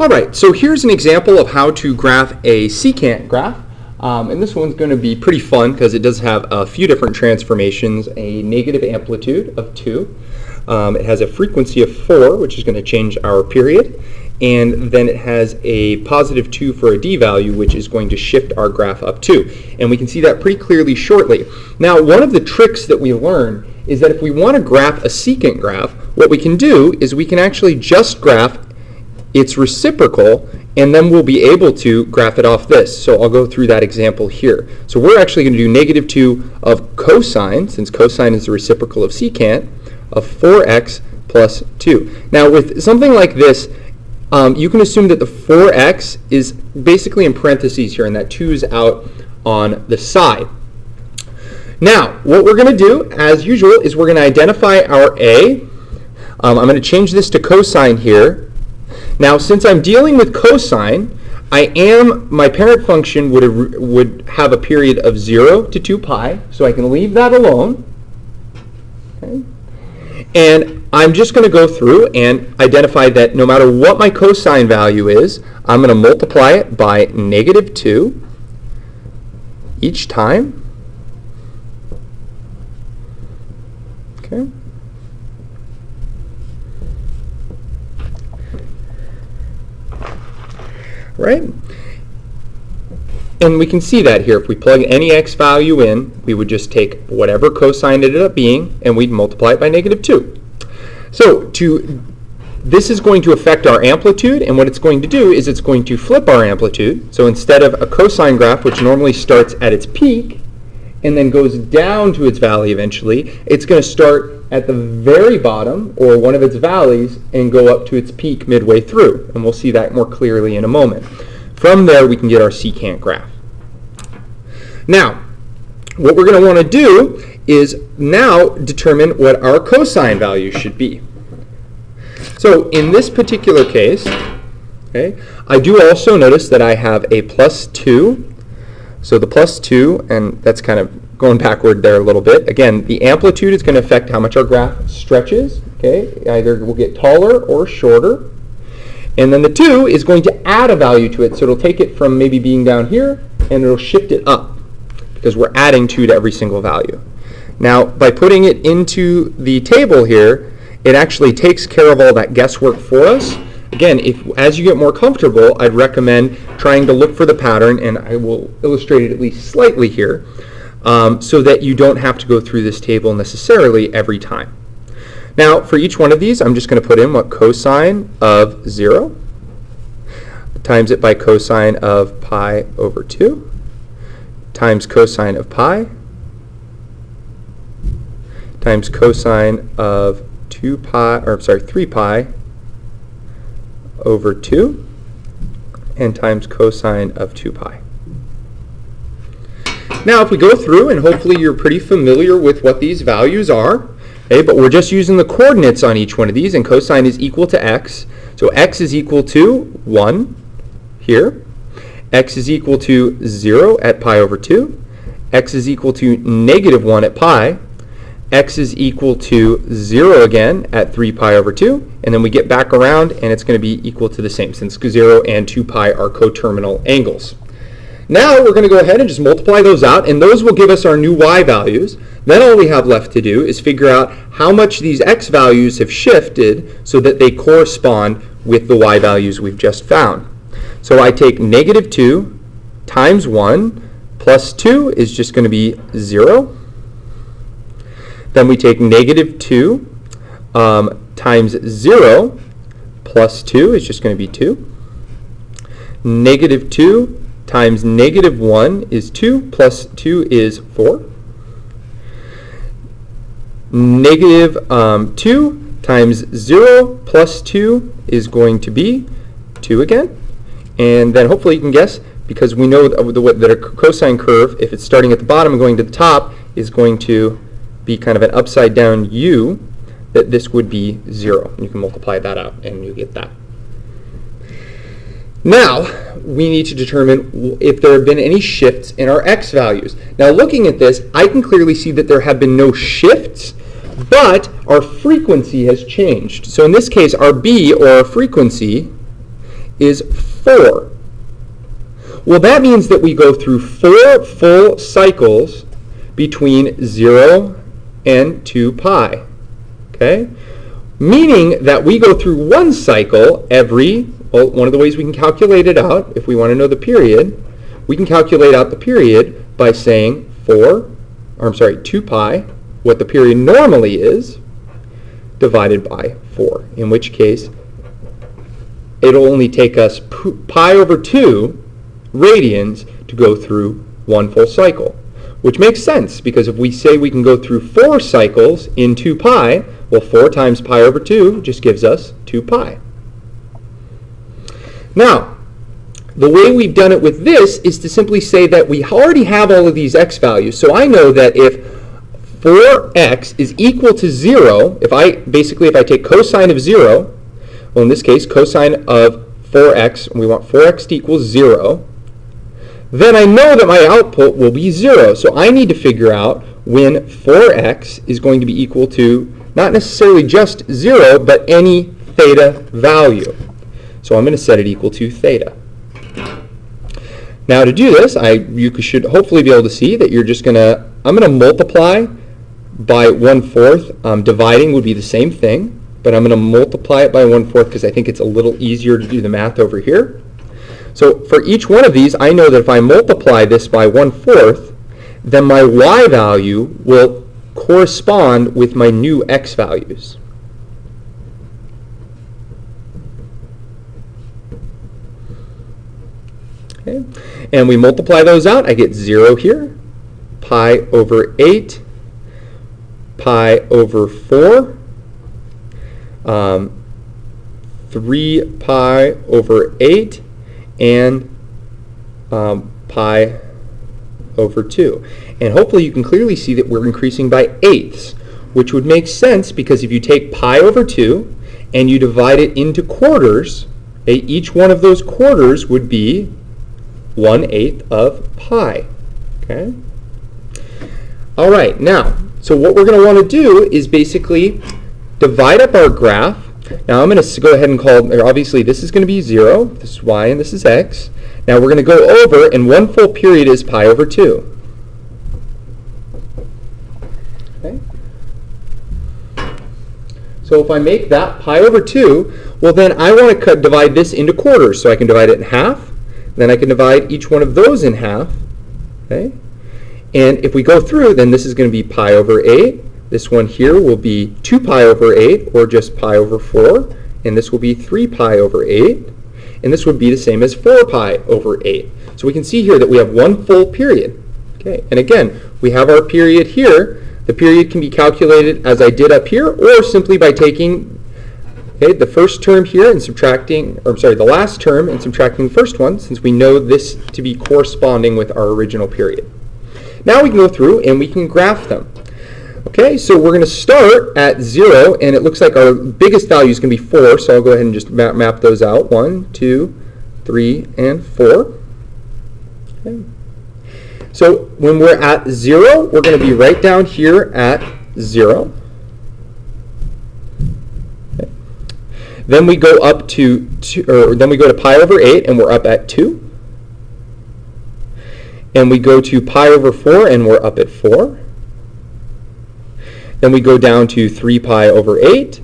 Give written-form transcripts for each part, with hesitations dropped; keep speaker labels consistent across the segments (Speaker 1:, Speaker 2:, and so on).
Speaker 1: All right, so here's an example of how to graph a secant graph. And this one's going to be pretty fun because it does have a few different transformations, a negative amplitude of 2. It has a frequency of 4, which is going to change our period. And then it has a positive 2 for a d value, which is going to shift our graph up 2. And we can see that pretty clearly shortly. Now, one of the tricks that we learn is that if we want to graph a secant graph, what we can do is we can actually just graph its reciprocal, and then we'll be able to graph it off this. So I'll go through that example here. So we're actually going to do negative 2 of cosine, since cosine is the reciprocal of secant, of 4x plus 2. Now with something like this, you can assume that the 4x is basically in parentheses here, and that 2 is out on the side. Now, what we're going to do, as usual, is we're going to identify our a. I'm going to change this to cosine here. Now, since I'm dealing with cosine, my parent function would have a period of 0 to 2 pi, so I can leave that alone. Okay. And I'm just going to go through and identify that no matter what my cosine value is, I'm going to multiply it by negative 2 each time. Okay. Right? And we can see that here. If we plug any x value in, we would just take whatever cosine ended up being, and we'd multiply it by negative 2. So this is going to affect our amplitude, and what it's going to do is it's going to flip our amplitude. So instead of a cosine graph, which normally starts at its peak and then goes down to its valley eventually, it's going to start at the very bottom, or one of its valleys, and go up to its peak midway through. And we'll see that more clearly in a moment. From there, we can get our secant graph. Now, what we're going to want to do is now determine what our cosine value should be. So in this particular case, okay, I do also notice that I have a plus 2. So the plus 2, and that's kind of going backward there a little bit. Again, the amplitude is going to affect how much our graph stretches. Okay, either we'll get taller or shorter. And then the 2 is going to add a value to it, so it'll take it from maybe being down here, and it'll shift it up, because we're adding 2 to every single value. Now, by putting it into the table here, it actually takes care of all that guesswork for us. Again, as you get more comfortable, I'd recommend trying to look for the pattern, and I will illustrate it at least slightly here, so that you don't have to go through this table necessarily every time. Now, for each one of these, I'm just going to put in what cosine of 0 times it by cosine of pi over 2 times cosine of pi times cosine of 3 pi over 2 and times cosine of 2 pi. Now, if we go through, and hopefully you're pretty familiar with what these values are, okay, but we're just using the coordinates on each one of these, and cosine is equal to x. So x is equal to 1 here. X is equal to 0 at pi over 2. X is equal to negative 1 at pi. X is equal to 0 again at 3 pi over 2. And then we get back around, and it's going to be equal to the same, since 0 and 2 pi are coterminal angles. Now we're going to go ahead and just multiply those out, and those will give us our new y values. Then all we have left to do is figure out how much these x values have shifted so that they correspond with the y values we've just found. So I take negative 2 times 1 plus 2 is just going to be 0. Then we take negative 2 times 0 plus 2 is just going to be 2. Negative 2 times negative 1 is 2, plus 2 is 4. Negative 2 times 0 plus 2 is going to be 2 again. And then hopefully you can guess, because we know that a cosine curve, if it's starting at the bottom and going to the top, is going to be kind of an upside down u, that this would be 0. And you can multiply that out, and you get that. Now, we need to determine if there have been any shifts in our x values. Now, looking at this, I can clearly see that there have been no shifts, but our frequency has changed. So in this case, our b, or our frequency, is 4. Well, that means that we go through 4 full cycles between 0 and 2 pi. Okay? Meaning that we go through one cycle every, well, one of the ways we can calculate it out, if we want to know the period, we can calculate out the period by saying 2 pi, what the period normally is, divided by 4, in which case it'll only take us pi over 2 radians to go through one full cycle, which makes sense because if we say we can go through 4 cycles in 2 pi, well, 4 times pi over 2 just gives us 2 pi. Now, the way we've done it with this is to simply say that we already have all of these x values. So I know that if 4x is equal to 0, if I take cosine of 0, well, in this case, cosine of 4x, and we want 4x to equal 0, then I know that my output will be 0. So I need to figure out when 4x is going to be equal to not necessarily just 0, but any theta value. So I'm going to set it equal to theta. Now to do this, you should hopefully be able to see that I'm going to multiply by 1/4. Dividing would be the same thing, but I'm going to multiply it by 1/4 because I think it's a little easier to do the math over here. So for each one of these, I know that if I multiply this by 1/4, then my y value will correspond with my new x values. Okay. And we multiply those out, I get 0 here, pi over 8, pi over 4, 3 pi over 8, and pi over 2. And hopefully you can clearly see that we're increasing by eighths, which would make sense because if you take pi over 2 and you divide it into quarters, each one of those quarters would be 1/8 of pi. Okay? All right, now, so what we're going to want to do is basically divide up our graph. Now I'm going to go ahead and call, obviously this is going to be 0, this is y, and this is x. Now we're going to go over, and one full period is pi over 2. Okay? So if I make that pi over 2, well then I want to divide this into quarters, so I can divide it in half. Then I can divide each one of those in half. Okay? And if we go through, then this is going to be pi over 8. This one here will be 2 pi over 8, or just pi over 4. And this will be 3 pi over 8. And this would be the same as 4 pi over 8. So we can see here that we have one full period. Okay? And again, we have our period here. The period can be calculated as I did up here, or simply by taking the first term here and subtracting, the last term and subtracting the first one, since we know this to be corresponding with our original period. Now we can go through and we can graph them. Okay, so we're going to start at 0, and it looks like our biggest value is going to be 4, so I'll go ahead and just map those out. 1, 2, 3, and 4. Okay. So when we're at 0, we're going to be right down here at 0. Okay. Then we go up to then we go to pi over 8, and we're up at 2. And we go to pi over 4, and we're up at 4. Then we go down to 3 pi over 8,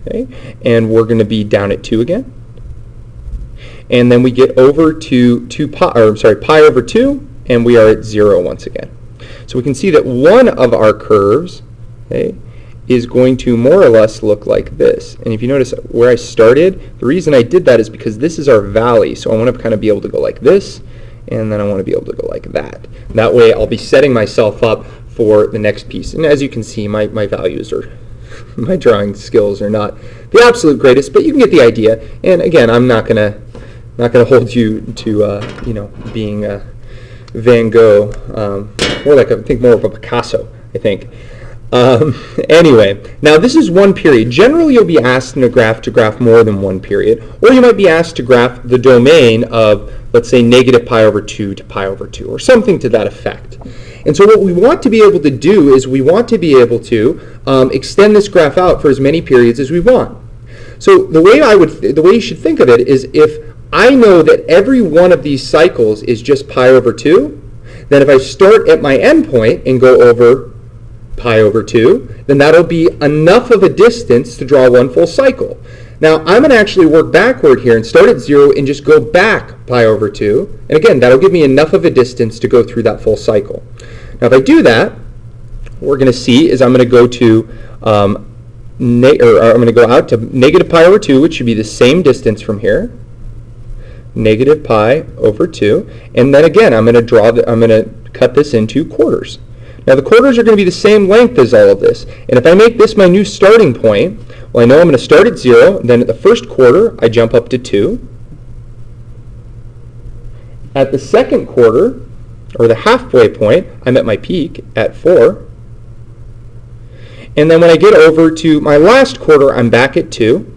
Speaker 1: okay, and we're going to be down at 2 again. And then we get over to pi over 2, and we are at 0 once again. So we can see that one of our curves, okay, is going to more or less look like this. And if you notice where I started, the reason I did that is because this is our valley. So I want to kind of be able to go like this, and then I want to be able to go like that. That way I'll be setting myself up for the next piece. And as you can see, my values are, my drawing skills are not the absolute greatest, but you can get the idea. And again, I'm not gonna hold you to being Van Gogh, more like I think more of a Picasso, I think. Anyway, now this is one period. Generally, you'll be asked in a graph to graph more than one period, or you might be asked to graph the domain of, let's say, negative pi over 2 to pi over 2, or something to that effect. And so what we want to be able to do is we want to be able to extend this graph out for as many periods as we want. So the way you should think of it is if I know that every one of these cycles is just pi over 2, then if I start at my endpoint and go over pi over 2, then that'll be enough of a distance to draw one full cycle. Now, I'm going to actually work backward here and start at 0 and just go back pi over 2. And again, that'll give me enough of a distance to go through that full cycle. Now, if I do that, what we're going to see is I'm going to go to I'm going to go out to negative pi over 2, which should be the same distance from here. Negative pi over 2. And then again, I'm going to cut this into quarters. Now, the quarters are going to be the same length as all of this. And if I make this my new starting point, well, I know I'm going to start at 0, then at the first quarter, I jump up to 2. At the second quarter, or the halfway point, I'm at my peak at 4. And then when I get over to my last quarter, I'm back at 2.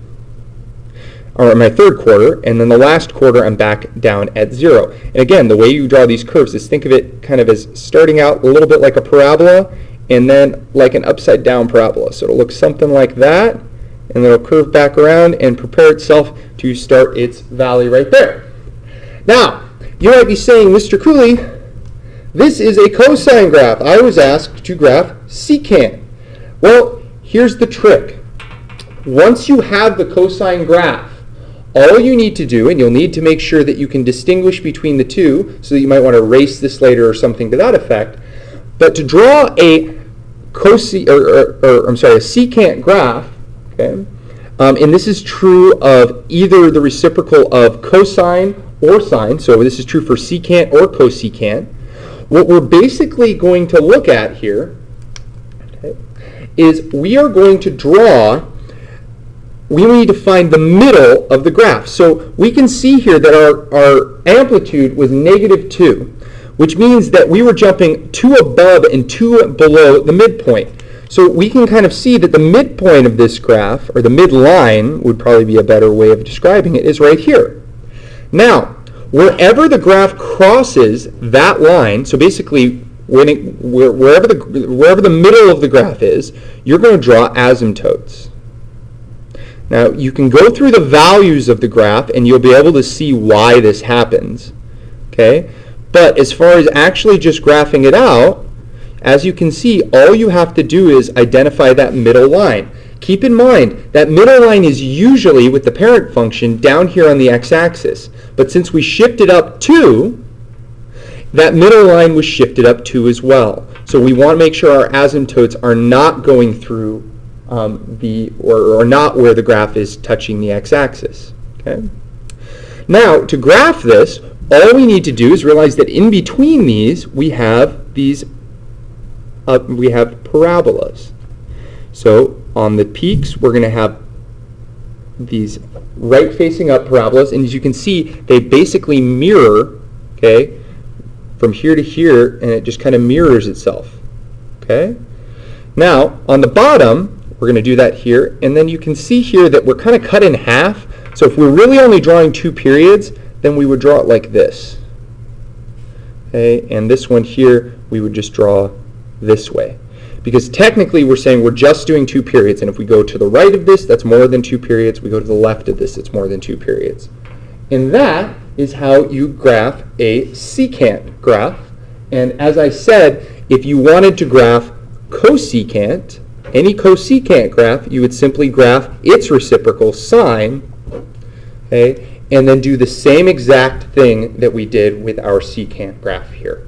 Speaker 1: Or my third quarter, and then the last quarter, I'm back down at 0. And again, the way you draw these curves is think of it kind of as starting out a little bit like a parabola, and then like an upside down parabola. So it'll look something like that, and then it'll curve back around and prepare itself to start its valley right there. Now, you might be saying, Mr. Cooley, this is a cosine graph. I was asked to graph secant. Well, here's the trick. Once you have the cosine graph, all you need to do, and you'll need to make sure that you can distinguish between the two, so that you might want to erase this later or something to that effect, but to draw a secant graph, okay, and this is true of either the reciprocal of cosine or sine, so this is true for secant or cosecant. What we're basically going to look at here, okay, is we are going to we need to find the middle of the graph. So we can see here that our amplitude was -2, which means that we were jumping 2 above and 2 below the midpoint. So we can kind of see that the midpoint of this graph, or the midline would probably be a better way of describing it, is right here. Now, wherever the graph crosses that line, so basically wherever the middle of the graph is, you're going to draw asymptotes. Now, you can go through the values of the graph, and you'll be able to see why this happens. Okay? But as far as actually just graphing it out, as you can see, all you have to do is identify that middle line. Keep in mind, that middle line is usually, with the parent function, down here on the x-axis. But since we shifted up 2, that middle line was shifted up 2 as well. So we want to make sure our asymptotes are not going through or not where the graph is touching the x-axis. Okay? Now, to graph this, all we need to do is realize that in between these, we have parabolas. So on the peaks, we're going to have these right-facing up parabolas, and as you can see, they basically mirror, okay, from here to here, and it just kind of mirrors itself. Okay? Now, on the bottom, we're going to do that here, and then you can see here that we're kind of cut in half. So if we're really only drawing 2 periods, then we would draw it like this. Okay, and this one here, we would just draw this way. Because technically we're saying we're just doing 2 periods, and if we go to the right of this, that's more than 2 periods. We go to the left of this, it's more than 2 periods. And that is how you graph a secant graph. And as I said, if you wanted to graph cosecant, any cosecant graph, you would simply graph its reciprocal sine, okay, and then do the same exact thing that we did with our secant graph here.